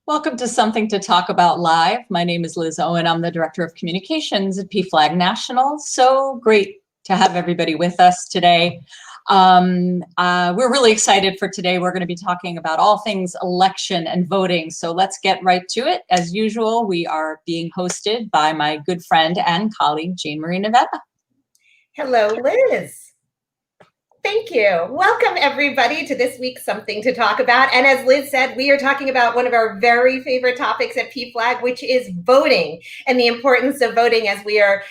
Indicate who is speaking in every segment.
Speaker 1: Welcome to Something to Talk About Live. My name is Liz Owen. I'm the Director of Communications at Pflag National. So great to have everybody with us today. We're really excited for today. We're going to be talking about all things election and voting. So let's get right to it. As usual, we are being hosted by my good friend and colleague, Jane Marie Nevada.
Speaker 2: Hello, Liz. Thank you. Welcome, everybody, to this week's Something to Talk About. And as Liz said, we are talking about one of our very favorite topics at Pflag, which is voting and the importance of voting as we are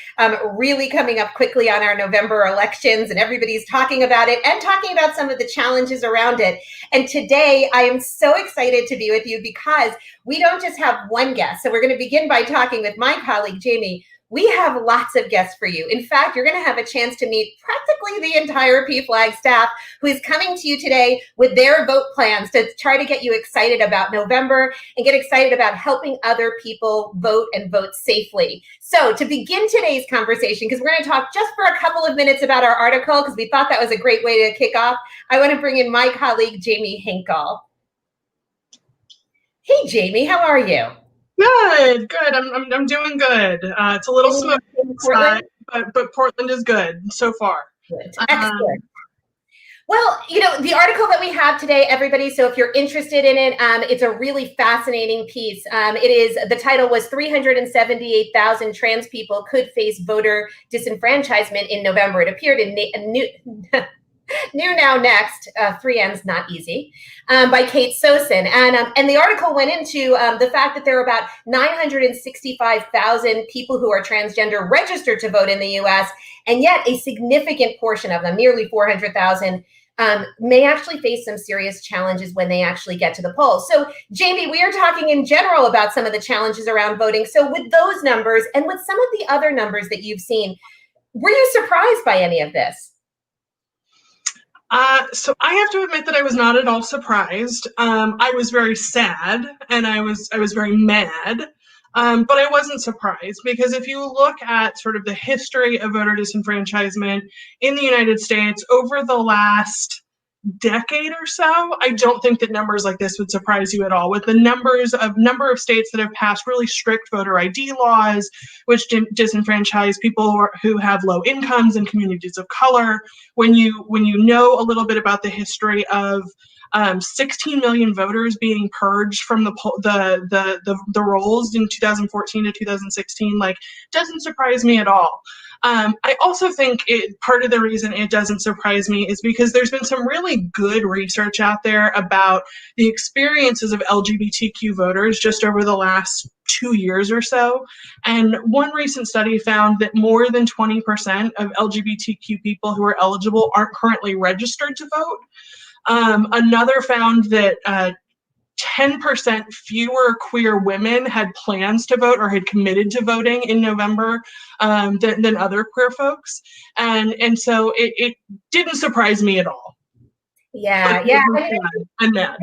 Speaker 2: really coming up quickly on our November elections, and everybody's talking about it and talking about some of the challenges around it. And today, I am so excited to be with you because we don't just have one guest. So we're going to begin by talking with my colleague, Jamie. We have lots of guests for you. In fact, you're going to have a chance to meet practically the entire Pflag staff who is coming to you today with their vote plans to try to get you excited about November and get excited about helping other people vote and vote safely. So to begin today's conversation, because we're going to talk just for a couple of minutes about our article, because we thought that was a great way to kick off, I want to bring in my colleague, Jamie Hinkle. Hey, Jamie, how are you?
Speaker 3: Good. I'm doing good. It's a little smoky inside, but Portland is good so far.
Speaker 2: Good. Excellent. Well, you know, the article that we have today, everybody, so if you're interested in it, it's a really fascinating piece. The title was 378,000 trans people could face voter disenfranchisement in November. It appeared in New Now Next, 3 N's Not Easy, by Kate Sosin. And the article went into the fact that there are about 965,000 people who are transgender registered to vote in the US, and yet a significant portion of them, nearly 400,000, may actually face some serious challenges when they actually get to the polls. So, Jamie, we are talking in general about some of the challenges around voting. So with those numbers and with some of the other numbers that you've seen, were you surprised by any of this?
Speaker 3: So I have to admit that I was not at all surprised. I was very sad and I was very mad, but I wasn't surprised because if you look at sort of the history of voter disenfranchisement in the United States over the last decade or so, I don't think that numbers like this would surprise you at all. With the number of states that have passed really strict voter ID laws, which disenfranchise people who have low incomes and communities of color, when you know a little bit about the history of 16 million voters being purged from the rolls in 2014 to 2016, doesn't surprise me at all. I also think part of the reason it doesn't surprise me is because there's been some really good research out there about the experiences of LGBTQ voters just over the last 2 years or so. And one recent study found that more than 20% of LGBTQ people who are eligible aren't currently registered to vote. Another found that 10% fewer queer women had plans to vote or had committed to voting in November than other queer folks. And so it didn't surprise me at all.
Speaker 2: Yeah.
Speaker 3: I'm mad.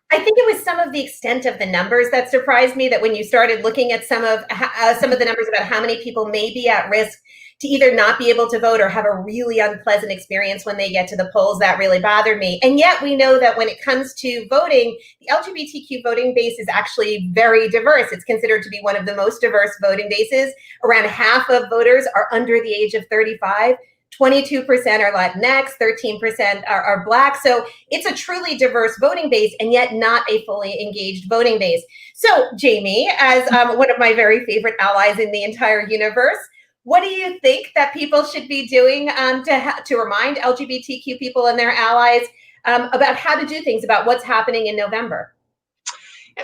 Speaker 2: I think it was some of the extent of the numbers that surprised me, that when you started looking at some of the numbers about how many people may be at risk to either not be able to vote or have a really unpleasant experience when they get to the polls, that really bothered me. And yet we know that when it comes to voting, the LGBTQ voting base is actually very diverse. It's considered to be one of the most diverse voting bases. Around half of voters are under the age of 35. 22% are Latinx, 13% are Black. So it's a truly diverse voting base, and yet not a fully engaged voting base. So, Jamie, as one of my very favorite allies in the entire universe, what do you think that people should be doing to remind LGBTQ people and their allies about how to do things, about what's happening in November?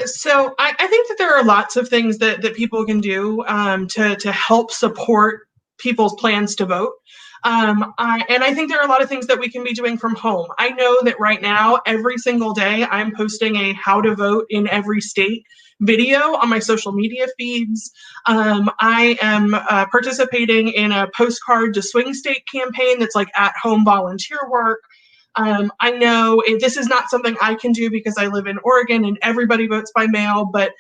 Speaker 3: So I think that there are lots of things that people can do to help support people's plans to vote. I think there are a lot of things that we can be doing from home. I know that right now, every single day, I'm posting a how to vote in every state video on my social media feeds. I am participating in a postcard to swing state campaign that's like at-home volunteer work. I know this is not something I can do because I live in Oregon and everybody votes by mail, but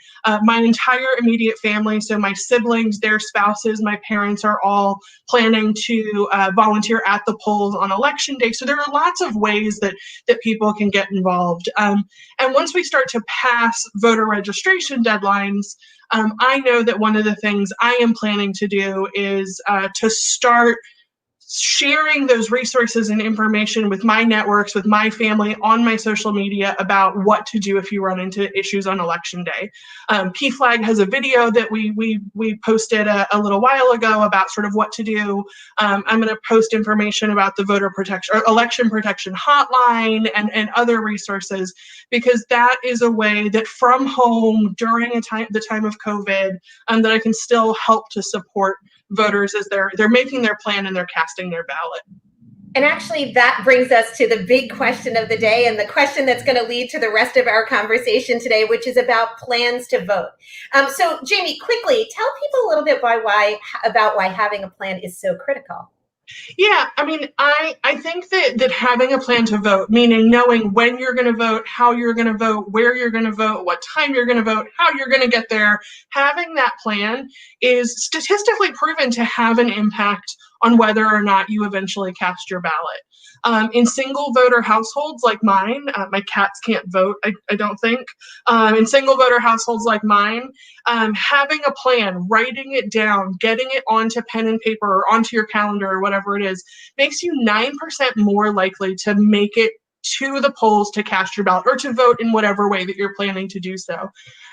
Speaker 3: my entire immediate family, so my siblings, their spouses, my parents are all planning to volunteer at the polls on election day. So there are lots of ways that people can get involved. And once we start to pass voter registration deadlines, I know that one of the things I am planning to do is to start sharing those resources and information with my networks, with my family, on my social media about what to do if you run into issues on election day. Pflag has a video that we posted a little while ago about sort of what to do. I'm going to post information about the voter protection or election protection hotline and other resources, because that is a way that from home during the time of COVID, that I can still help to support voters as they're making their plan and they're casting their ballot.
Speaker 2: And actually, that brings us to the big question of the day, and the question that's going to lead to the rest of our conversation today, which is about plans to vote. So, Jamie, quickly tell people a little bit about why having a plan is so critical.
Speaker 3: Yeah, I mean, I think that having a plan to vote, meaning knowing when you're going to vote, how you're going to vote, where you're going to vote, what time you're going to vote, how you're going to get there, having that plan is statistically proven to have an impact on whether or not you eventually cast your ballot. In single voter households like mine, my cats can't vote, I don't think. In single voter households like mine, having a plan, writing it down, getting it onto pen and paper or onto your calendar or whatever it is, makes you 9% more likely to make it to the polls to cast your ballot or to vote in whatever way that you're planning to do so.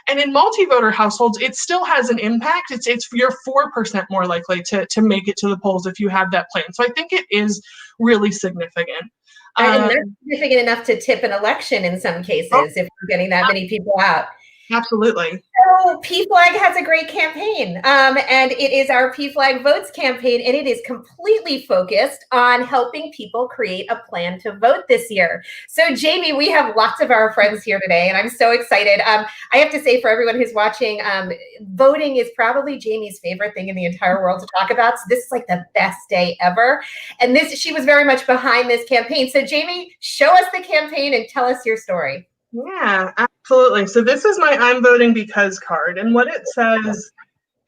Speaker 3: And in multi-voter households, it still has an impact. You're 4% more likely to make it to the polls if you have that plan. So I think it is really significant.
Speaker 2: And that's significant enough to tip an election in some cases if we're getting that many people out.
Speaker 3: Absolutely.
Speaker 2: So Pflag has a great campaign, and it is our Pflag Votes campaign, and it is completely focused on helping people create a plan to vote this year. So Jamie, we have lots of our friends here today, and I'm so excited. I have to say, for everyone who's watching, voting is probably Jamie's favorite thing in the entire world to talk about. So this is like the best day ever. And she was very much behind this campaign. So Jamie, show us the campaign and tell us your story.
Speaker 3: Yeah, absolutely. So this is my I'm voting because card. And what it says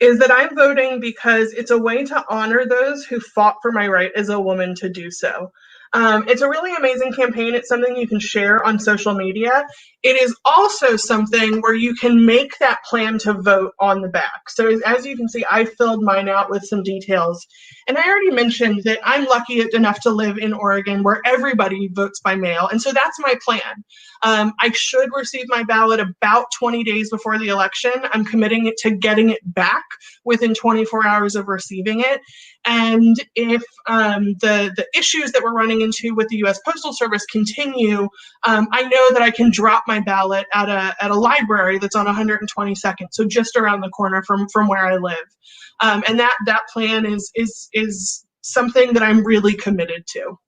Speaker 3: is that I'm voting because it's a way to honor those who fought for my right as a woman to do so. It's a really amazing campaign. It's something you can share on social media. It is also something where you can make that plan to vote on the back. So as you can see, I filled mine out with some details. And I already mentioned that I'm lucky enough to live in Oregon where everybody votes by mail. And so that's my plan. I should receive my ballot about 20 days before the election. I'm committing it to getting it back within 24 hours of receiving it. And if the issues that we're running into with the U.S. Postal Service continue, I know that I can drop my ballot at a library that's on 122nd, so just around the corner from where I live. And that plan is something that I'm really committed to.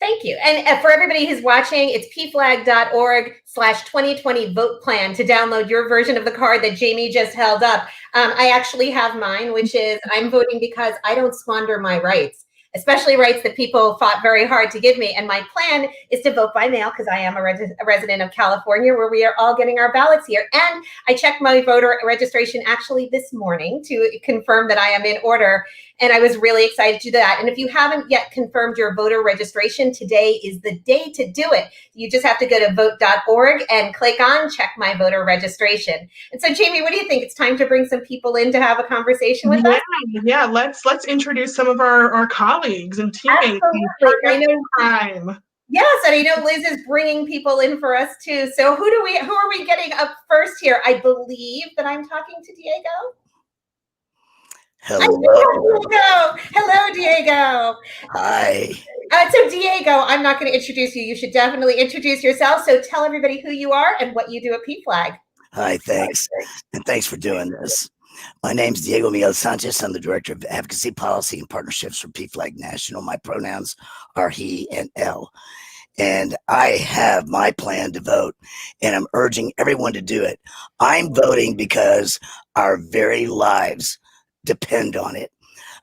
Speaker 2: Thank you. And for everybody who's watching, it's pflag.org/2020 vote plan to download your version of the card that Jamie just held up. I actually have mine, which is I'm voting because I don't squander my rights, especially rights that people fought very hard to give me. And my plan is to vote by mail because I am a resident of California, where we are all getting our ballots here. And I checked my voter registration actually this morning to confirm that I am in order. And I was really excited to do that. And if you haven't yet confirmed your voter registration, today is the day to do it. You just have to go to vote.org and click on check my voter registration. And so, Jamie, what do you think? It's time to bring some people in to have a conversation with us?
Speaker 3: Yeah, let's introduce some of our colleagues and teammates.
Speaker 2: Absolutely. I know. Yes, and I know Liz is bringing people in for us too. So who are we getting up first here? I believe that I'm talking to Diego.
Speaker 4: Hello.
Speaker 2: Hello, Diego.
Speaker 4: Hi.
Speaker 2: So Diego, I'm not going to introduce you. You should definitely introduce yourself. So tell everybody who you are and what you do at Pflag.
Speaker 4: Hi, thanks. And thanks for doing this. My name is Diego Miguel Sanchez. I'm the Director of Advocacy, Policy, and Partnerships for Pflag National. My pronouns are he and L. And I have my plan to vote, and I'm urging everyone to do it. I'm voting because our very lives depend on it.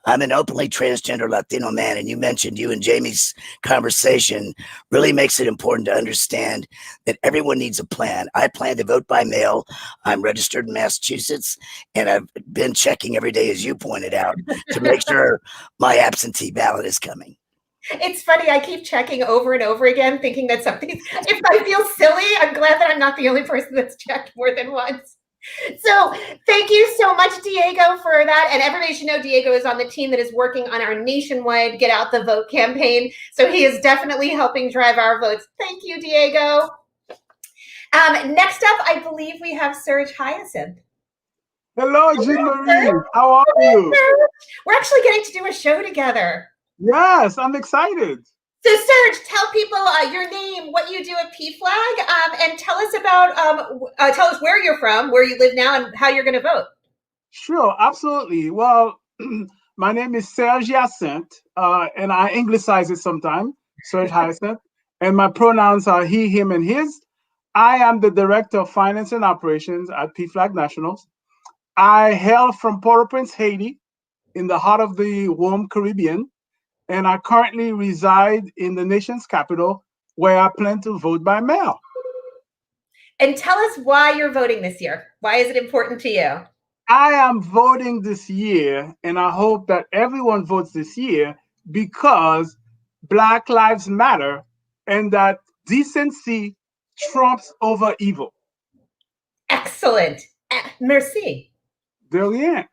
Speaker 4: I'm an openly transgender Latino man, and you mentioned you and Jamie's conversation really makes it important to understand that everyone needs a plan. I plan to vote by mail. I'm registered in Massachusetts, and I've been checking every day, as you pointed out, to make sure my absentee ballot is coming.
Speaker 2: It's funny. I keep checking over and over again, thinking that if I feel silly, I'm glad that I'm not the only person that's checked more than once. So thank you so much, Diego, for that. And everybody should know Diego is on the team that is working on our nationwide Get Out the Vote campaign. So he is definitely helping drive our votes. Thank you, Diego. Next up, I believe we have Serge Ascent.
Speaker 5: Hello, Jean-Marie. How are you?
Speaker 2: We're actually getting to do a show together.
Speaker 5: Yes, I'm excited.
Speaker 2: So Serge, tell people your name, what you do at Pflag, and tell us where you're from, where you live now, and how you're going to vote.
Speaker 5: Sure, absolutely. Well, my name is Serge Ascent, and I anglicize it sometimes, Serge Ascent, and my pronouns are he, him, and his. I am the Director of Finance and Operations at Pflag Nationals. I hail from Port-au-Prince, Haiti, in the heart of the warm Caribbean, and I currently reside in the nation's capital, where I plan to vote by mail.
Speaker 2: And tell us why you're voting this year. Why is it important to you?
Speaker 5: I am voting this year, and I hope that everyone votes this year, because Black Lives Matter and that decency trumps over evil.
Speaker 2: Excellent. Merci.
Speaker 5: De rien.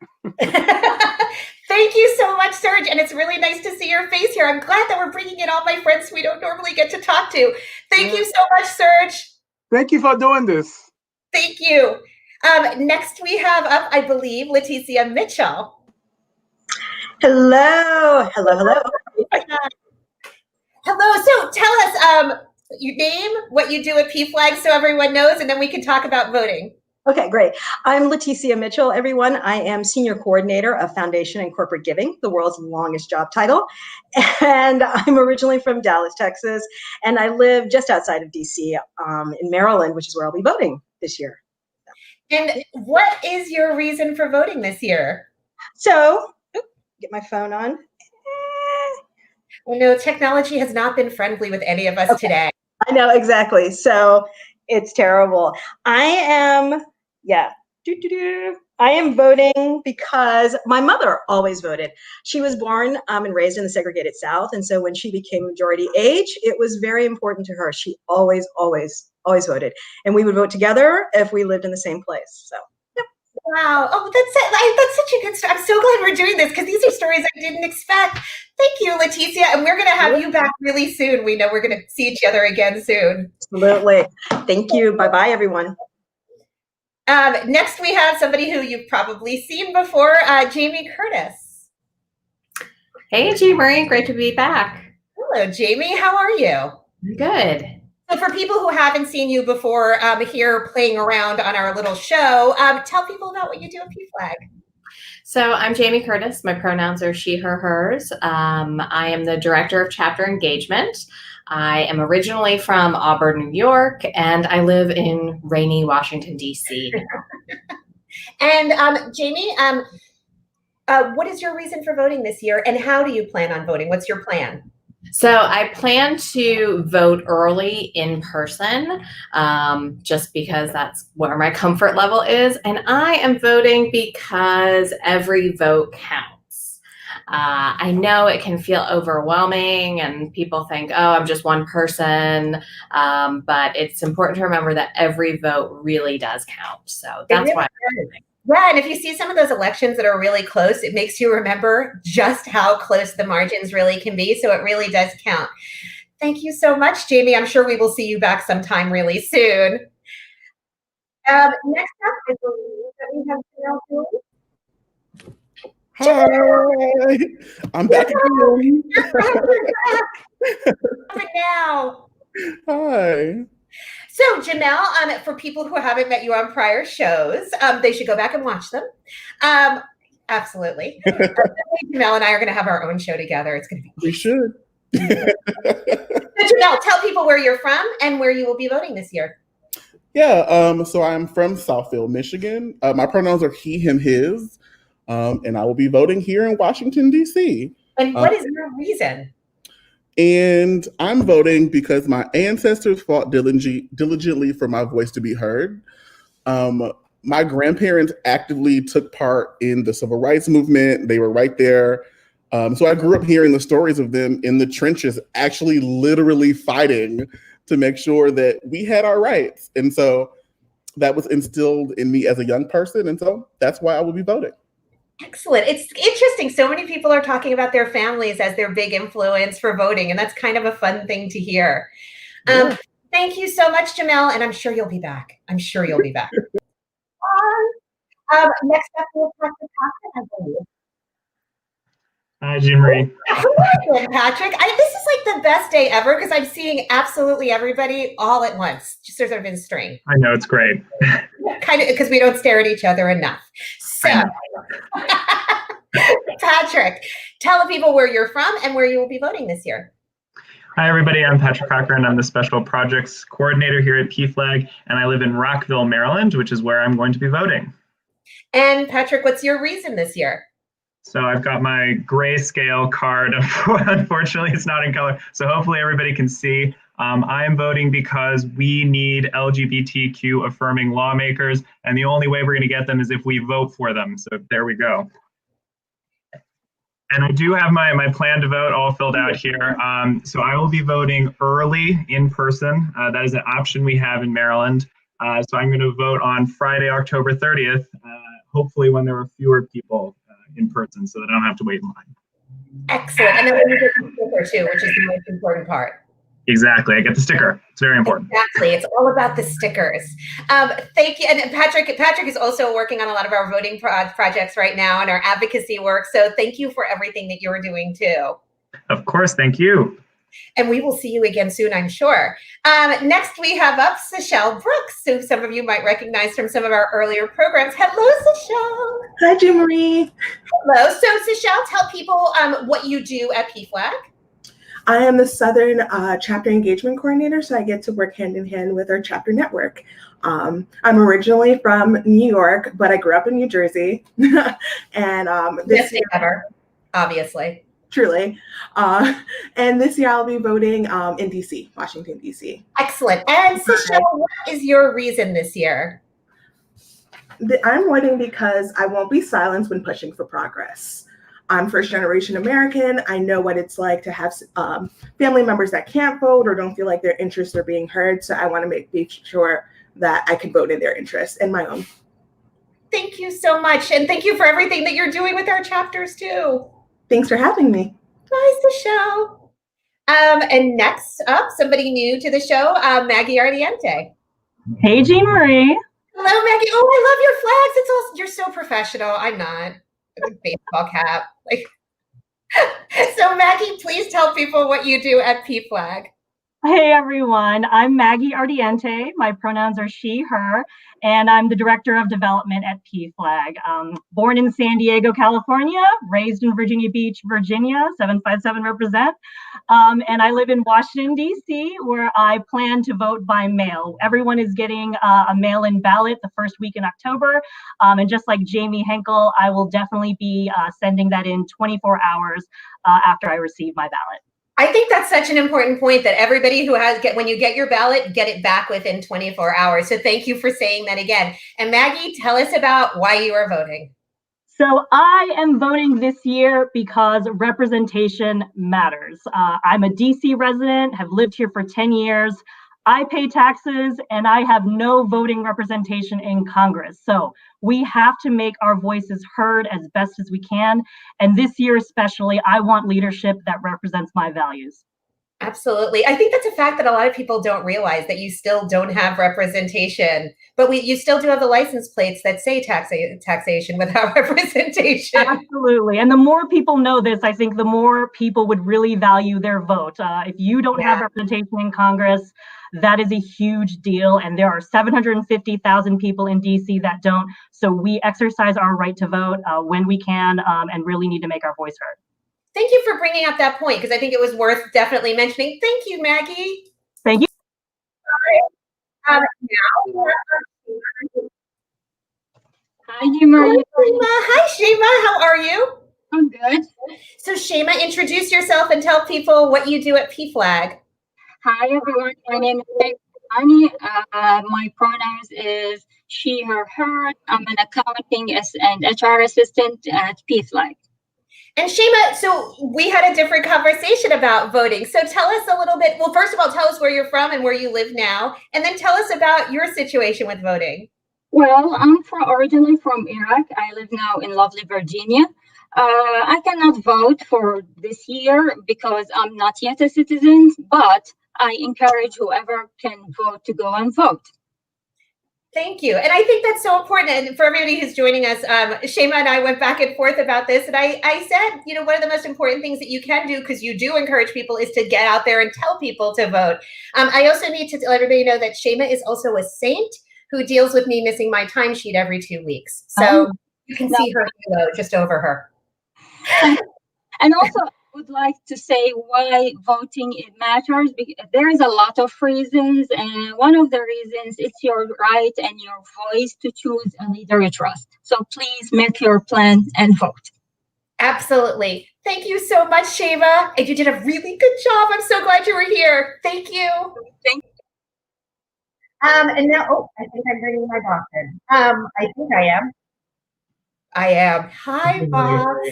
Speaker 2: Thank you so much, Serge. And it's really nice to see your face here. I'm glad that we're bringing in all my friends we don't normally get to talk to. Thank you so much, Serge.
Speaker 5: Thank you for doing this.
Speaker 2: Thank you. Next we have up, I believe, Leticia Mitchell.
Speaker 6: Hello. Hello.
Speaker 2: Hello. So tell us your name, what you do at Pflag so everyone knows, and then we can talk about voting.
Speaker 6: Okay, great. I'm Leticia Mitchell, everyone. I am Senior Coordinator of Foundation and Corporate Giving, the world's longest job title. And I'm originally from Dallas, Texas, and I live just outside of DC in Maryland, which is where I'll be voting this year.
Speaker 2: And what is your reason for voting this year?
Speaker 6: So, get my phone on.
Speaker 2: Well, no, technology has not been friendly with any of us today.
Speaker 6: I know, exactly. So it's terrible. I am voting because my mother always voted. She was born and raised in the segregated South. And so when she became majority age, it was very important to her. She always voted. And we would vote together if we lived in the same place. So.
Speaker 2: Wow. Oh, that's such a good story. I'm so glad we're doing this because these are stories I didn't expect. Thank you, Leticia. And we're going to have you back really soon. We know we're going to see each other again soon.
Speaker 6: Absolutely. Thank you. Bye-bye, everyone.
Speaker 2: Next, we have somebody who you've probably seen before, Jamie Curtis.
Speaker 7: Hey, Jean-Marie. Great to be back.
Speaker 2: Hello, Jamie. How are you?
Speaker 7: Good.
Speaker 2: So for people who haven't seen you before here playing around on our little show, tell people about what you do at Pflag.
Speaker 7: So I'm Jamie Curtis. My pronouns are she, her, hers. I am the Director of Chapter Engagement. I am originally from Auburn, New York, and I live in rainy Washington, D.C.
Speaker 2: And Jamie, what is your reason for voting this year, and how do you plan on voting? What's your plan?
Speaker 7: So I plan to vote early in person, just because that's where my comfort level is. And I am voting because every vote counts. I know it can feel overwhelming and people think, oh, I'm just one person. But it's important to remember that every vote really does count. So that's why I'm voting.
Speaker 2: Yeah, and if you see some of those elections that are really close, it makes you remember just how close the margins really can be. So it really does count. Thank you so much, Jamie. I'm sure we will see you back sometime really soon. Next up, I believe that we have Jamel.
Speaker 8: Hi, I'm back again.
Speaker 2: Now.
Speaker 8: Hi.
Speaker 2: So Jamel, for people who haven't met you on prior shows, they should go back and watch them. Absolutely. Jamel and I are going to have our own show together. It's going to be.
Speaker 8: We should.
Speaker 2: So Jamel, tell people where you're from and where you will be voting this year.
Speaker 8: Yeah. So I'm from Southfield, Michigan. My pronouns are he, him, his. and I will be voting here in Washington, D.C.
Speaker 2: And what is your reason?
Speaker 8: And I'm voting because my ancestors fought diligently for my voice to be heard. My grandparents actively took part in the civil rights movement. They were right there. So I grew up hearing the stories of them in the trenches, actually literally fighting to make sure that we had our rights. And so that was instilled in me as a young person. And so that's why I will be voting.
Speaker 2: Excellent. It's interesting. So many people are talking about their families as their big influence for voting, and that's kind of a fun thing to hear.
Speaker 8: Yeah.
Speaker 2: Thank you so much, Jamel, and I'm sure you'll be back. I'm sure you'll be back. Next up, we'll talk to Patrick, I believe.
Speaker 9: Hi, Jean Marie.
Speaker 2: Hello, Patrick. This is like the best day ever because I'm seeing absolutely everybody all at once, just sort of in string.
Speaker 9: I know, it's great.
Speaker 2: Kind of because we don't stare at each other enough. So, Patrick, tell the people where you're from and where you will be voting this year.
Speaker 9: Hi, everybody. I'm Patrick Cochran. I'm the Special Projects Coordinator here at Pflag, and I live in Rockville, Maryland, which is where I'm going to be voting.
Speaker 2: And Patrick, what's your reason this year?
Speaker 9: So I've got my grayscale card. Unfortunately, it's not in color. So hopefully everybody can see. I am voting because we need LGBTQ affirming lawmakers, and the only way we're going to get them is if we vote for them. So there we go. And I do have my plan to vote all filled out here. So I will be voting early in person. That is an option we have in Maryland. So I'm going to vote on Friday, October 30th, hopefully when there are fewer people in person so that I don't have to wait in line.
Speaker 2: Excellent. And then you get the sticker too, which is the most important part.
Speaker 9: Exactly. I get the sticker. It's very important.
Speaker 2: Exactly. It's all about the stickers. Thank you. And Patrick is also working on a lot of our voting projects right now and our advocacy work. So thank you for everything that you're doing too.
Speaker 9: Of course. Thank you.
Speaker 2: And we will see you again soon, I'm sure. Next, we have up Sechelle Brooks, who some of you might recognize from some of our earlier programs. Hello, Sechelle.
Speaker 10: Hi, Jean Marie.
Speaker 2: Hello. So, Sechelle, tell people what you do at Pflag.
Speaker 10: I am the Southern Chapter Engagement Coordinator, so I get to work hand in hand with our chapter network. I'm originally from New York, but I grew up in New Jersey. And
Speaker 2: this year, ever, obviously.
Speaker 10: Truly. And this year I'll be voting in DC, Washington, DC.
Speaker 2: Excellent. And Sechelle, what is your reason this year?
Speaker 10: I'm voting because I won't be silenced when pushing for progress. I'm first generation American. I know what it's like to have family members that can't vote or don't feel like their interests are being heard. So I want to make sure that I can vote in their interests and my own.
Speaker 2: Thank you so much. And thank you for everything that you're doing with our chapters too.
Speaker 10: Thanks for having me.
Speaker 2: Bye, Sechelle. And next up, somebody new to the show, Maggie Ardiente.
Speaker 11: Hey, Jean Marie.
Speaker 2: Hello, Maggie. Oh, I love your flags. It's all, you're so professional. I'm not. It's a baseball cap. Like, so Maggie, please tell people what you do at Pflag.
Speaker 11: Hey, everyone. I'm Maggie Ardiente. My pronouns are she, her, and I'm the Director of Development at Pflag. Born in San Diego, California, raised in Virginia Beach, Virginia, 757 represent. And I live in Washington, D.C., where I plan to vote by mail. Everyone is getting a mail-in ballot the first week in October. And just like Jamie Henkel, I will definitely be sending that in 24 hours after I receive my ballot.
Speaker 2: I think that's such an important point that everybody who when you get your ballot, get it back within 24 hours. So thank you for saying that again. And Maggie, tell us about why you are voting.
Speaker 11: So I am voting this year because representation matters. I'm a DC resident, have lived here for 10 years. I pay taxes and I have no voting representation in Congress. So we have to make our voices heard as best as we can. And this year especially, I want leadership that represents my values.
Speaker 2: Absolutely. I think that's a fact that a lot of people don't realize, that you still don't have representation, but you still do have the license plates that say taxation without representation.
Speaker 11: Absolutely. And the more people know this, I think the more people would really value their vote. If you don't have representation in Congress, that is a huge deal. And there are 750,000 people in DC that don't. So we exercise our right to vote when we can and really need to make our voice heard.
Speaker 2: Thank you for bringing up that point, because I think it was worth definitely mentioning. Thank you, Maggie.
Speaker 11: Thank you.
Speaker 2: Now,
Speaker 12: Hi, Jean Marie.
Speaker 2: Shima. Hi, Shima. How are you?
Speaker 12: I'm good.
Speaker 2: So, Shima, introduce yourself and tell people what you do at Pflag.
Speaker 12: Hi, everyone. My name is Maggie. My pronouns is she, her. I'm an accounting and HR assistant at Pflag.
Speaker 2: And Shima, so we had a different conversation about voting. So tell us a little bit. Well, first of all, tell us where you're from and where you live now, and then tell us about your situation with voting.
Speaker 12: Well, I'm originally from Iraq. I live now in lovely Virginia. I cannot vote for this year because I'm not yet a citizen, but I encourage whoever can vote to go and vote.
Speaker 2: Thank you. And I think that's so important. And for everybody who's joining us, Shima and I went back and forth about this. And I said, you know, one of the most important things that you can do, because you do encourage people, is to get out there and tell people to vote. I also need to let everybody know that Shima is also a saint who deals with me missing my timesheet every 2 weeks. So you can see her halo just over her.
Speaker 12: And also, I would like to say why voting it matters. There is a lot of reasons, and one of the reasons it's your right and your voice to choose a leader you trust. So please make your plan and vote.
Speaker 2: Absolutely. Thank you so much, Shima. And you did a really good job. I'm so glad you were here. Thank you.
Speaker 12: Thank you.
Speaker 2: And now, I think I'm bringing my boss in. I think I am. I am. Hi, boss.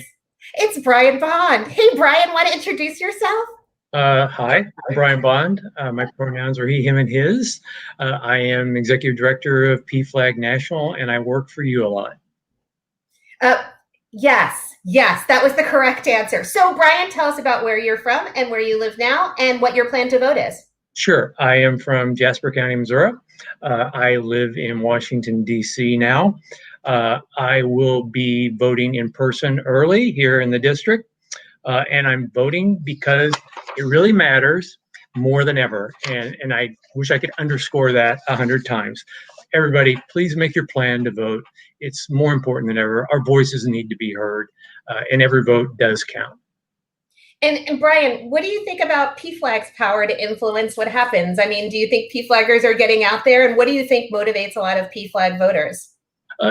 Speaker 2: It's Brian Bond. Hey, Brian, want to introduce yourself?
Speaker 13: Hi, I'm Brian Bond. My pronouns are he, him, and his. I am Executive Director of Pflag National, and I work for you a lot.
Speaker 2: Yes, that was the correct answer. So, Brian, tell us about where you're from and where you live now and what your plan to vote is.
Speaker 13: Sure. I am from Jasper County, Missouri. I live in Washington, D.C. now. I will be voting in person early here in the district, and I'm voting because it really matters more than ever, and I wish I could underscore that 100 times. Everybody, please make your plan to vote. It's more important than ever. Our voices need to be heard, and every vote does count.
Speaker 2: And Brian, what do you think about Pflag's power to influence what happens? I mean, do you think Pflaggers are getting out there, and what do you think motivates a lot of Pflag voters?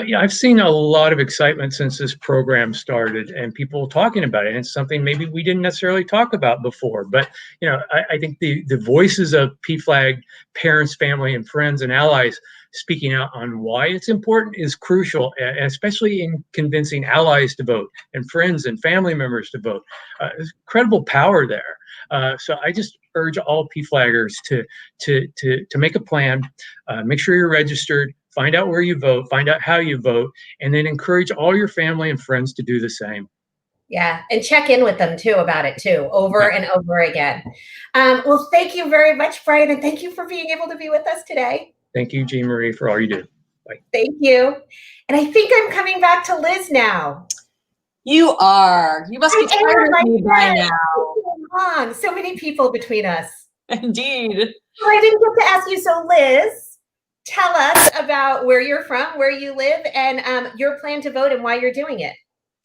Speaker 13: Yeah, I've seen a lot of excitement since this program started and people talking about it. And it's something maybe we didn't necessarily talk about before. But, you know, I think the voices of Pflag parents, family, and friends and allies speaking out on why it's important is crucial, especially in convincing allies to vote and friends and family members to vote. There's incredible power there. So I just urge all Pflaggers to make a plan, make sure you're registered, find out where you vote, find out how you vote, and then encourage all your family and friends to do the same.
Speaker 2: Yeah, and check in with them too about it too, over and over again. Well, thank you very much, Brian, and thank you for being able to be with us today.
Speaker 13: Thank you, Jean Marie, for all you do. Bye.
Speaker 2: Thank you. And I think I'm coming back to Liz now.
Speaker 1: You are. You must be tired of me by now.
Speaker 2: So many people between us.
Speaker 1: Indeed.
Speaker 2: Well, I didn't get to ask you, so Liz, tell us about where you're from, where you live, and your plan to vote and why you're doing it.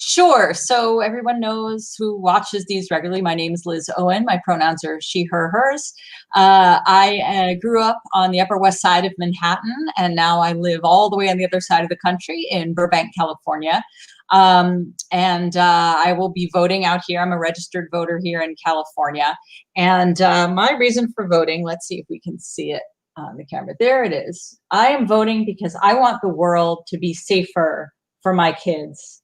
Speaker 1: Sure. So everyone knows who watches these regularly. My name is Liz Owen. My pronouns are she, her, hers. I grew up on the Upper West Side of Manhattan, and now I live all the way on the other side of the country in Burbank, California. I will be voting out here. I'm a registered voter here in California. And my reason for voting, let's see if we can see it on the camera. There it is. I am voting because I want the world to be safer for my kids.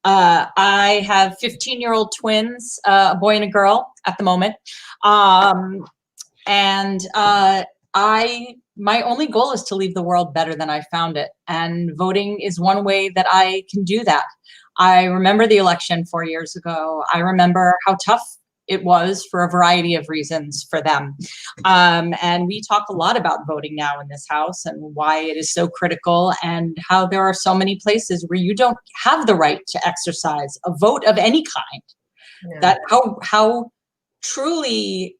Speaker 1: I have 15-year-old twins, a boy and a girl at the moment. My only goal is to leave the world better than I found it. And voting is one way that I can do that. I remember the election 4 years ago. I remember how tough it was for a variety of reasons for them. And we talk a lot about voting now in this house and why it is so critical and how there are so many places where you don't have the right to exercise a vote of any kind. Yeah. That how truly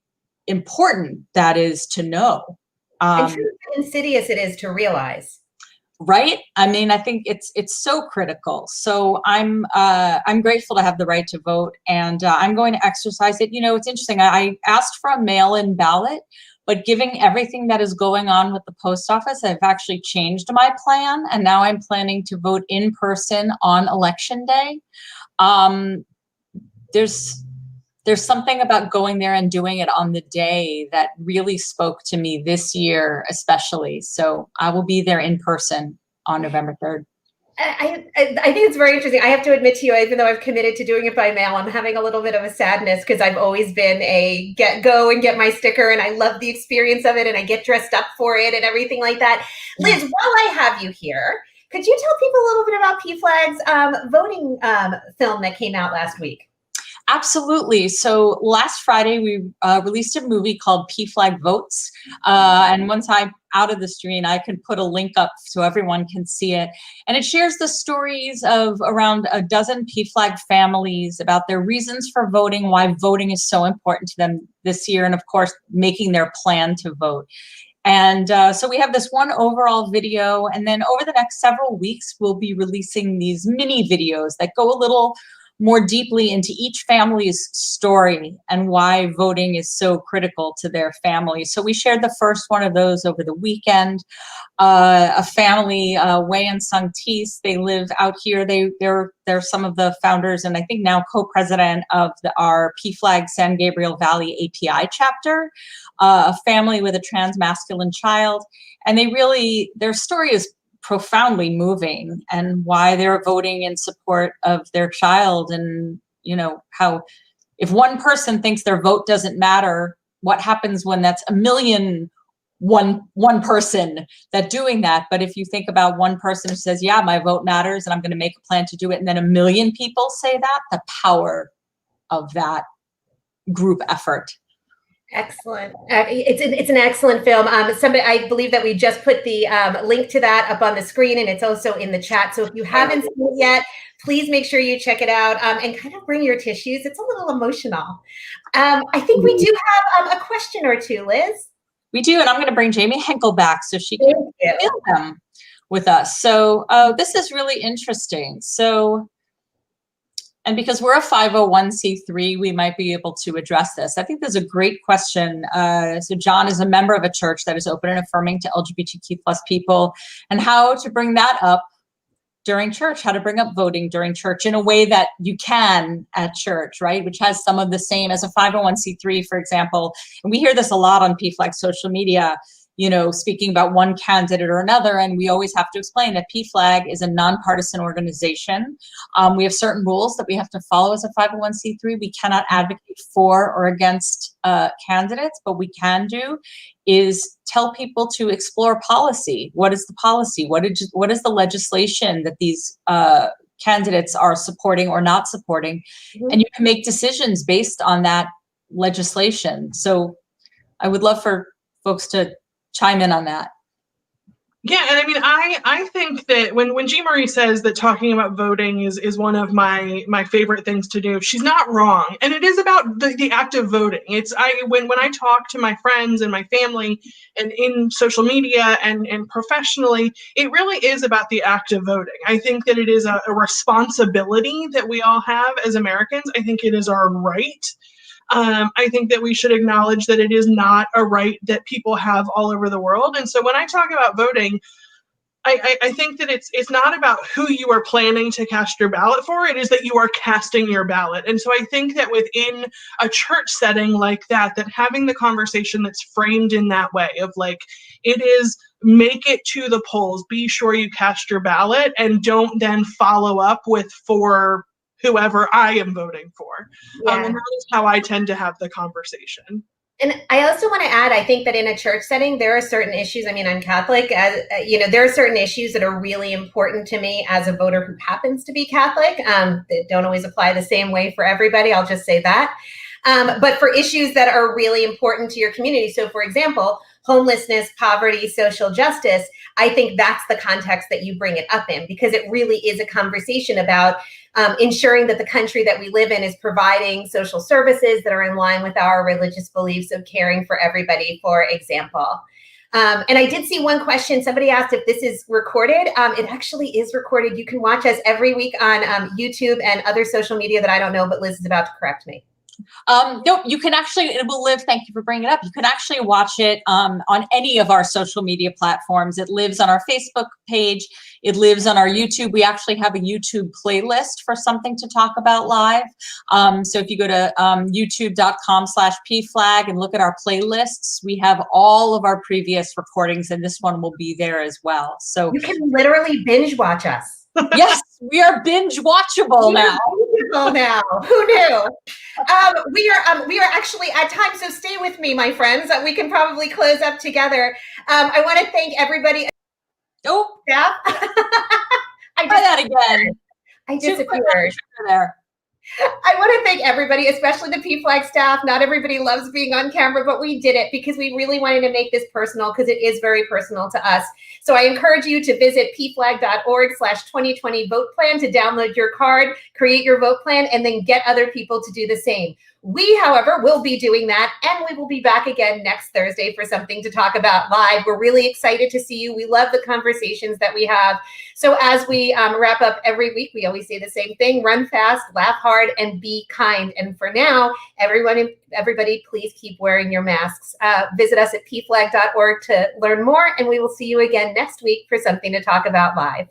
Speaker 1: important that is to know.
Speaker 2: And how insidious it is to realize.
Speaker 1: Right? I mean, I think it's so critical. So I'm grateful to have the right to vote, and I'm going to exercise it. You know, it's interesting. I asked for a mail-in ballot, but But given everything that is going on with the post office, I've actually changed my plan, and now I'm planning to vote in person on election day. There's something about going there and doing it on the day that really spoke to me this year, especially. So I will be there in person on November 3rd.
Speaker 2: I think it's very interesting. I have to admit to you, even though I've committed to doing it by mail, I'm having a little bit of a sadness because I've always been a go and get my sticker, and I love the experience of it, and I get dressed up for it and everything like that. Liz, while I have you here, could you tell people a little bit about PFLAG's voting film that came out last week?
Speaker 1: Absolutely. So last Friday, we released a movie called Pflag Votes. And once I'm out of the screen, I can put a link up so everyone can see it. And it shares the stories of around a dozen Pflag families about their reasons for voting, why voting is so important to them this year, and of course, making their plan to vote. And so we have this one overall video, and then over the next several weeks, we'll be releasing these mini videos that go a little more deeply into each family's story and why voting is so critical to their family. So we shared the first one of those over the weekend. A family, Wei and Sung Tis, they live out here. They're some of the founders and I think now co-president of our Pflag San Gabriel Valley API chapter, a family with a transmasculine child. And their story is profoundly moving, and why they're voting in support of their child. And how if one person thinks their vote doesn't matter, what happens when that's one person that doing that? But if you think about one person who says, yeah, my vote matters and I'm going to make a plan to do it, and then 1 million people say that, the power of that group effort.
Speaker 2: Excellent. It's an excellent film. I believe that we just put the link to that up on the screen, and it's also in the chat. So if you haven't seen it yet, please make sure you check it out and kind of bring your tissues. It's a little emotional. I think we do have a question or two, Liz.
Speaker 1: We do, and I'm going to bring Jamie Henkel back so she can reveal them with us. So this is really interesting. And because we're a 501c3, we might be able to address this. I think there's a great question. So John is a member of a church that is open and affirming to LGBTQ+ people, and how to bring that up during church, how to bring up voting during church in a way that you can at church, right? Which has some of the same as a 501c3, for example. And we hear this a lot on PFLAG social media, speaking about one candidate or another. And we always have to explain that PFLAG is a nonpartisan organization. We have certain rules that we have to follow as a 501c3. We cannot advocate for or against candidates, but we can do is tell people to explore policy. What is the policy? What is the legislation that these candidates are supporting or not supporting? Mm-hmm. And you can make decisions based on that legislation. So I would love for folks to chime in on that.
Speaker 3: Yeah, and I mean, I think that when Jean Marie says that talking about voting is one of my favorite things to do, she's not wrong. And it is about the act of voting. When I talk to my friends and my family and in social media and professionally, it really is about the act of voting. I think that it is a responsibility that we all have as Americans. I think it is our right. I think that we should acknowledge that it is not a right that people have all over the world. And so when I talk about voting, I think that it's not about who you are planning to cast your ballot for. It is that you are casting your ballot. And so I think that within a church setting like that having the conversation that's framed in that way of like, it is make it to the polls, be sure you cast your ballot, and don't then follow up with for whoever I am voting for. Yeah. And that is how I tend to have the conversation.
Speaker 2: And I also want to add, I think that in a church setting, there are certain issues. I mean, I'm Catholic, there are certain issues that are really important to me as a voter who happens to be Catholic. That don't always apply the same way for everybody. I'll just say that. But for issues that are really important to your community. So for example, homelessness, poverty, social justice, I think that's the context that you bring it up in, because it really is a conversation about ensuring that the country that we live in is providing social services that are in line with our religious beliefs of caring for everybody, for example. And I did see one question. Somebody asked if this is recorded. It actually is recorded. You can watch us every week on YouTube and other social media that I don't know, but Liz is about to correct me.
Speaker 1: Nope, you can actually, it will live, thank you for bringing it up. You can actually watch it on any of our social media platforms. It lives on our Facebook page. It lives on our YouTube. We actually have a YouTube playlist for Something to Talk About Live. So if you go to youtube.com/pflag and look at our playlists, we have all of our previous recordings, and this one will be there as well. So
Speaker 2: you can literally binge watch us.
Speaker 1: Yes, we are binge watchable now.
Speaker 2: Who knew? We are actually at time, so stay with me, my friends. We can probably close up together. I want to thank everybody.
Speaker 1: Oh,
Speaker 2: yeah.
Speaker 1: Try that again.
Speaker 2: I disappeared
Speaker 1: there.
Speaker 2: I want to thank everybody, especially the Pflag staff. Not everybody loves being on camera, but we did it because we really wanted to make this personal, because it is very personal to us. So I encourage you to visit pflag.org/2020 vote plan to download your card, create your vote plan, and then get other people to do the same. We, however, will be doing that, and we will be back again next Thursday for Something to Talk About Live. We're really excited to see you. We love the conversations that we have. So as we wrap up every week, we always say the same thing: run fast, laugh hard, and be kind. And for now, everybody, please keep wearing your masks. Visit us at pflag.org to learn more, and we will see you again next week for Something to Talk About Live.